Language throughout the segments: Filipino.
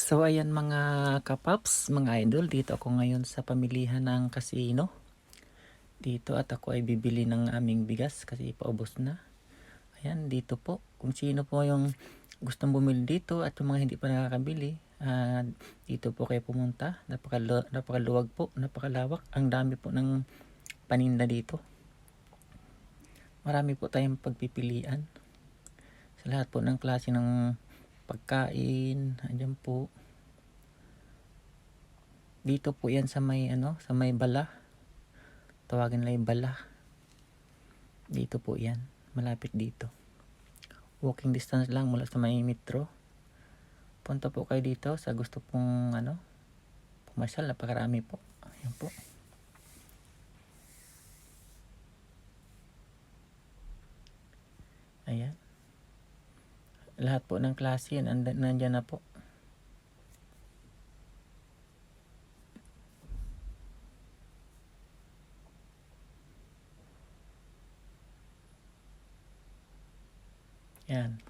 So ayan mga kapaps, mga idol, dito ako ngayon sa pamilihan ng Casino. Dito at ako ay bibili ng aming bigas kasi paubos na. Ayan, dito po. Kung sino po yung gustong bumili dito at yung mga hindi pa nakakabili, dito po kayo pumunta. Napakaluwag po, napakalawak. Ang dami po ng paninda dito. Marami po tayong pagpipilian. Sa lahat po ng klase ng pagkain, andyan po. Dito po yan sa may sa may Bala. Tawagin nila yung Bala. Dito po yan, malapit dito. Walking distance lang mula sa may metro. Punta po kayo dito sa gusto pong pumasyal, napakarami po. Ayan po. Ayan. Lahat po ng klase yan, nandyan na po. Yan.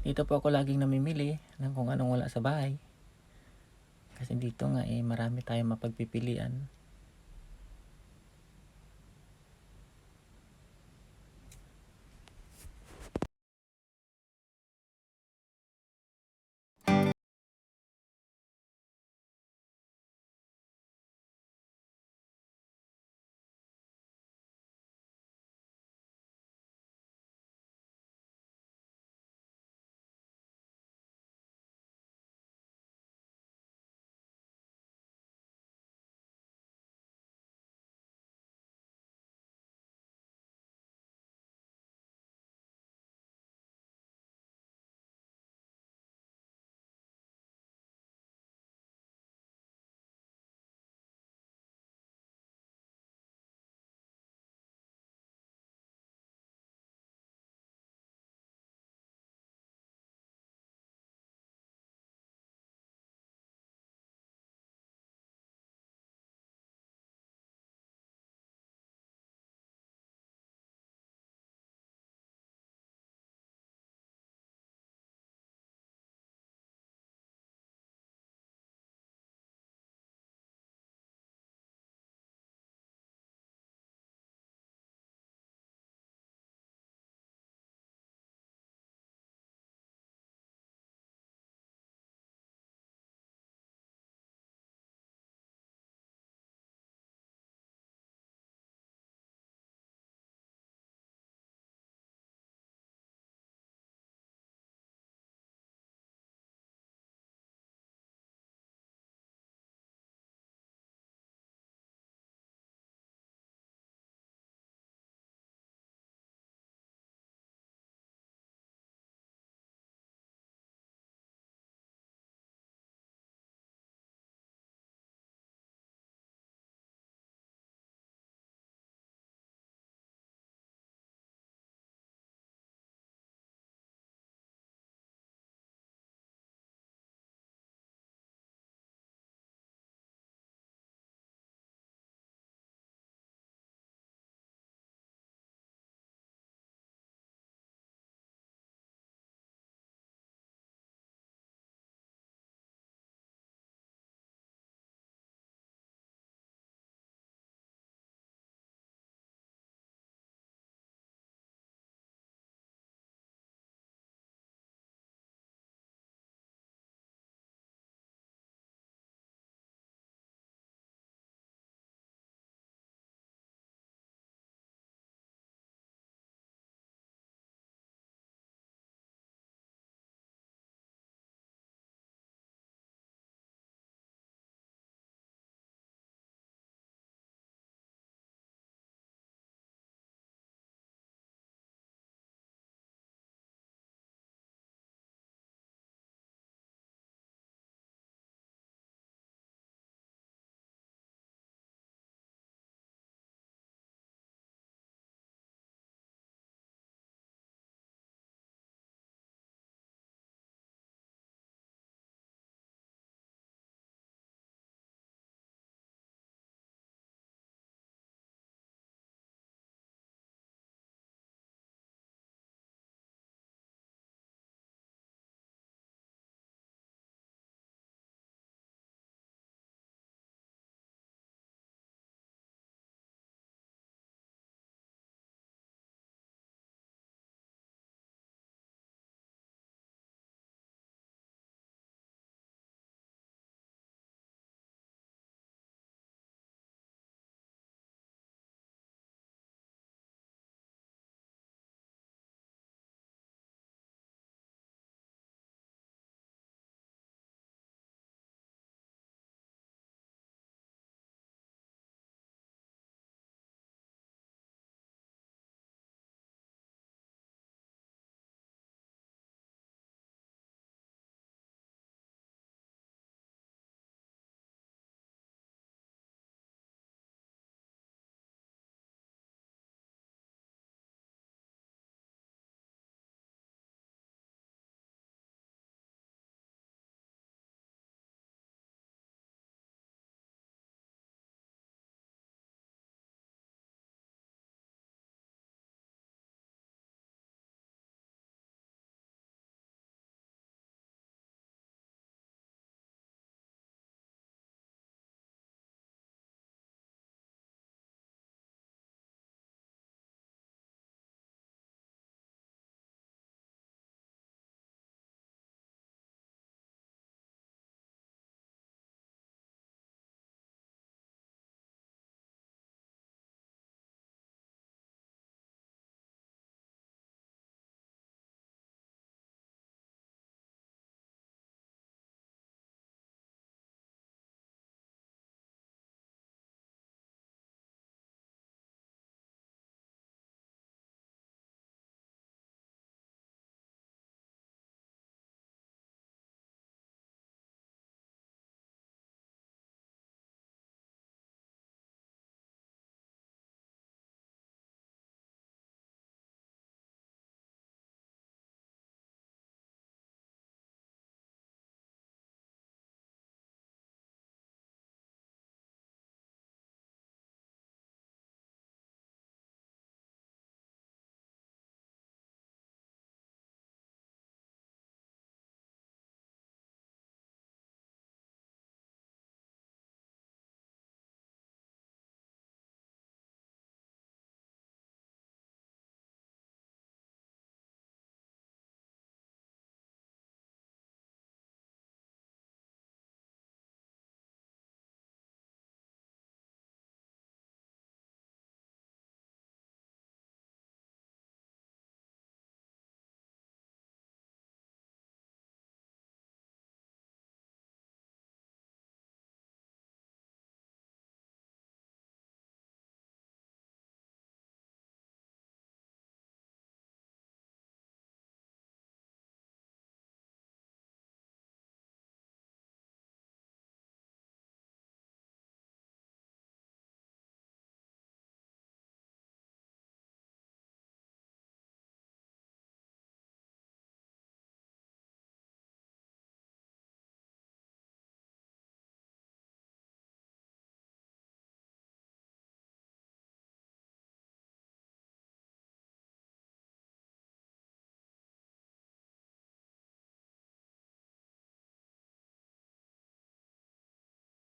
Dito po ako laging namimili ng kung anong wala sa bahay. Kasi dito nga marami tayong mapagpipilian.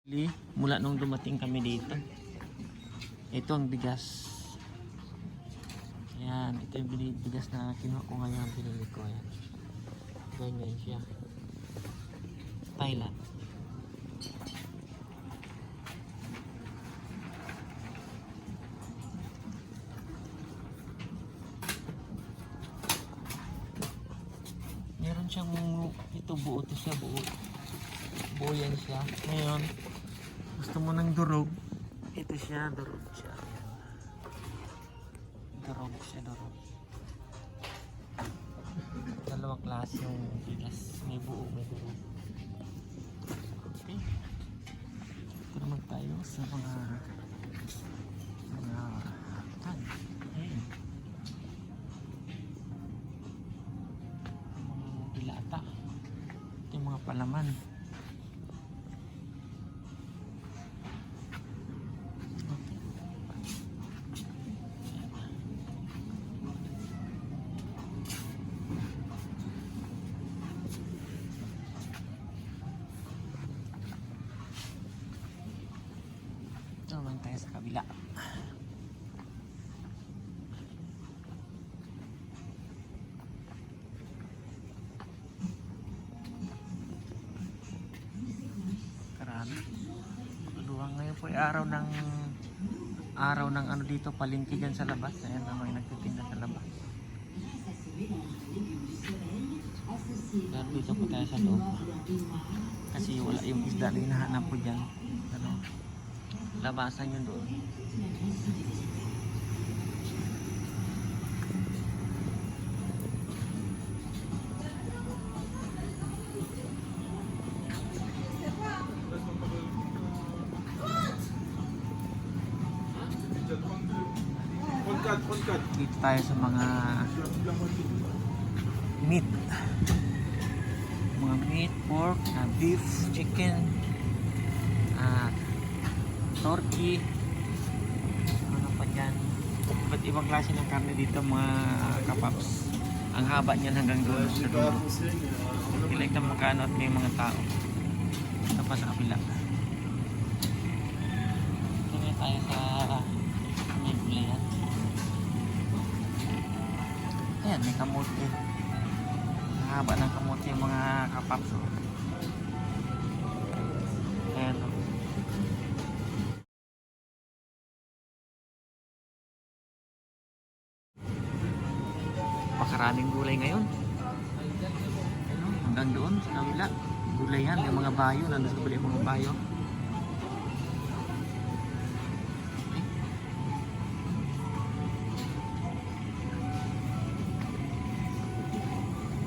Mula nung dumating kami dito. Ito ang bigas. Ayan, ito yung bigas na kinuha ko ngayon. Pinili ko. Ayan. Ganyan siya. Thailand. Meron siyang ito buo to siya buo. Buo yan siya. Ngayon, gusto mo ng durog. Ito siya, durog siya. Durog siya, durog. Dalawang klase yung bigas. May buo, may durog. Okay. Ito naman tayo sa mga tan. Ayun. Mga dilata. Ito yung mga palaman. Naman tayo sa kabila. Karami. Luwang ngayon po ay araw ng ano dito, palengke dyan sa labas. Ayan naman nagtitinda sa labas. Pero dito po tayo sa loob. Kasi wala yung isda na hinahanap po dyan. Ano? Labasan yun doon. Dito tayo sa mga meat. Mga meat, pork, beef, chicken, turkey, ano pa dyan, iba't ibang klase ng karne dito mga kapaps. Ang haba niyan hanggang doon sa dulo. Ilag na magkano at may mga tao. Ito pa sa kabila. Ito na tayo sa Midland. Ayan, may kamote. Ang haba ng kamote yung mga kapaps. Ayan. Pakaraming gulay ngayon. Ano, hanggang doon sa kabila. Gulay yan, yung mga bayo. Nandun sa kabila yung mga bayo. Okay.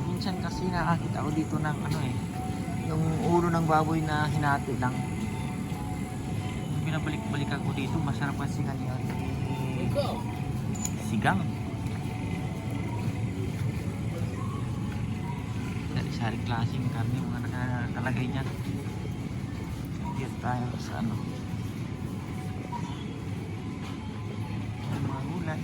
Minsan kasi nakakita ako dito ng ano yung ulo ng baboy na hinati lang. Binabalik-balikan ko dito, masarap kasi ganyan. Sigang. Sari klaseng karne mga nakalagay dyan. Dito tayo sa ano, mga gulay.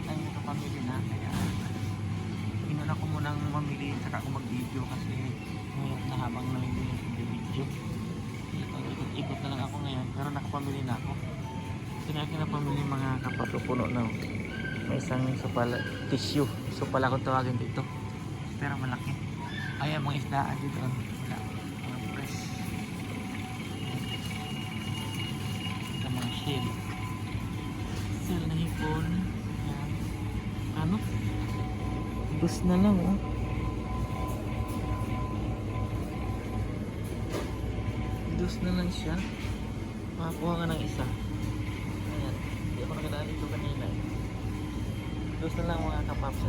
Tayo nakapamili na, kaya inuna ko munang mamili saka ako mag-video kasi ngayon na habang namimili ng video. Ikot na lang ako ngayon pero nakapamili na ako. Akin na pamili mga kapapupuno na may isang supala, tissue supala kung tawagin dito pero malaki. Ayan mga isdaan dito wala, mga fresh. Ito mga shell na hipon. Ayan. Ano? Bus na lang dus na lang siya. Makakuha nga ng isa. Hindi ako nagadaan dito kanina. Dos na lang mga kapaps.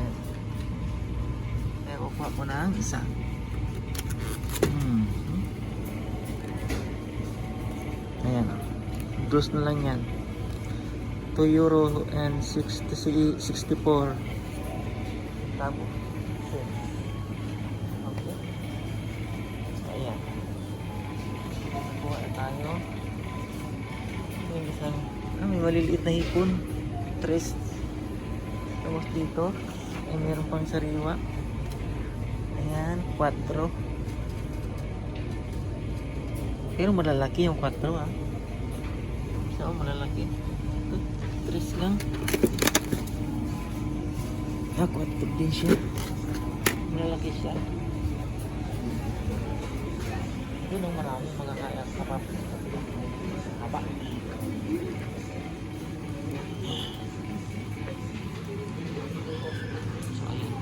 Kaya kukuha ko na ang isa. Ayan. Dos na lang yan. €2 and 64. Tabo. Okay. Ayan. Kukuha na tayo. Yung isang may maliliit na hipon. Tres. Tapos dito Ay, meron pang sariwa. Ayan, 4. Pero malalaki yung 4 ah. So, malalaki. Ito, 3 lang. Ah, 4 din siya. Malalaki siya. Yun ang marami mga kaya kapap. Haba. So, ayun.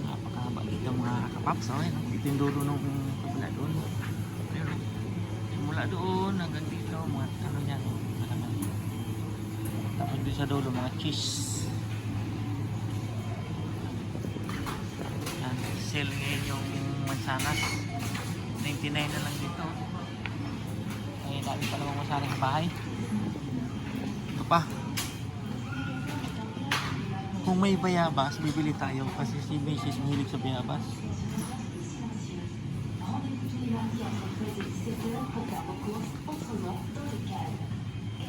Napakahaba dito mga kapaps. So, ayun. Ito yung dulo nung kabila doon. Ayun. Mula doon hanggang dito. Mga ano yan. Tapos doon sa dulo mga cheese. Yan. Sale ngayon yung mansanas. 99 na lang dito. Ay, dami pa namang mansanas sa bahay. Ito pa. Kung may bayabas, bibili tayo kasi si Mrs. mahilig sa bayabas.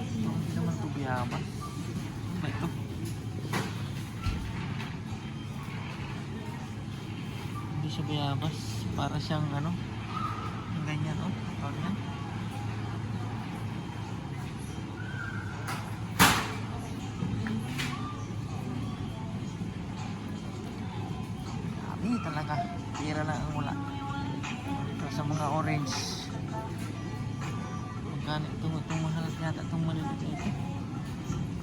Hindi naman ito bayabas. Ano ba ito? Hindi siya bayabas. Para siyang ano, ganyan oh. Ganyan. Dami talaga. Pira lang ang wala. Ito sa mga orange. Magkano itong mahal yata itong maliliit ito.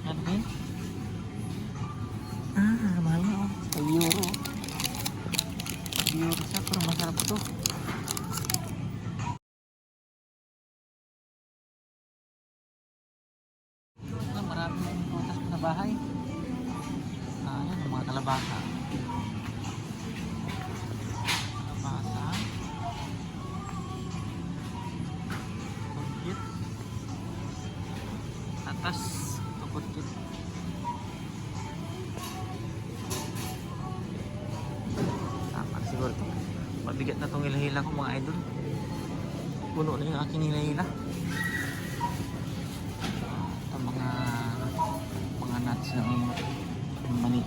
Ano ba yun? Ah, mahal na oh. 5 euro. 5 euro siya pero masarap ito. Maraming prutas sa bahay. Ayan ang mga kalabasa. Kalabasa. Kurkit. Atas. Ito kurkit. Tama siguro ito. Mabigat na itong hilahila ko mga idol. Puno na yung aking hilahila. Ito mga nuts na mga mani.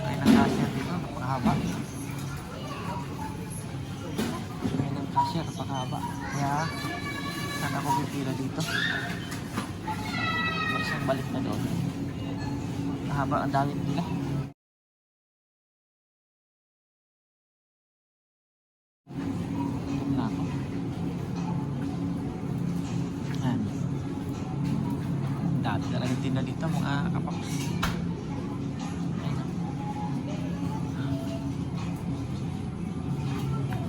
Kaya ng cashier dito, napakahaba. Kaya ng cashier, napakahaba. Kaya, saan ako pipila dito? May isang balik na doon. Mahaba ang dami nila. Ito na ako. Yan. Dami talaga tinda dito mga kapaps.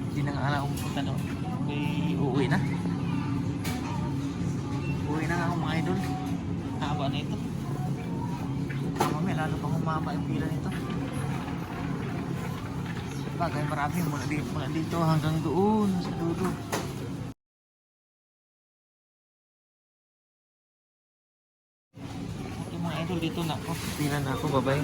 Hindi na nga alam kung punta doon. Okay, uuwi na. Uuwi na nga ako mga idol. Haba na ito. Mamaya lalo pang humaba yung pila nito. Bagay marami mula dito hanggang doon sa dulo. Okay mga idol, dito na ako. Pila na ako, bye bye.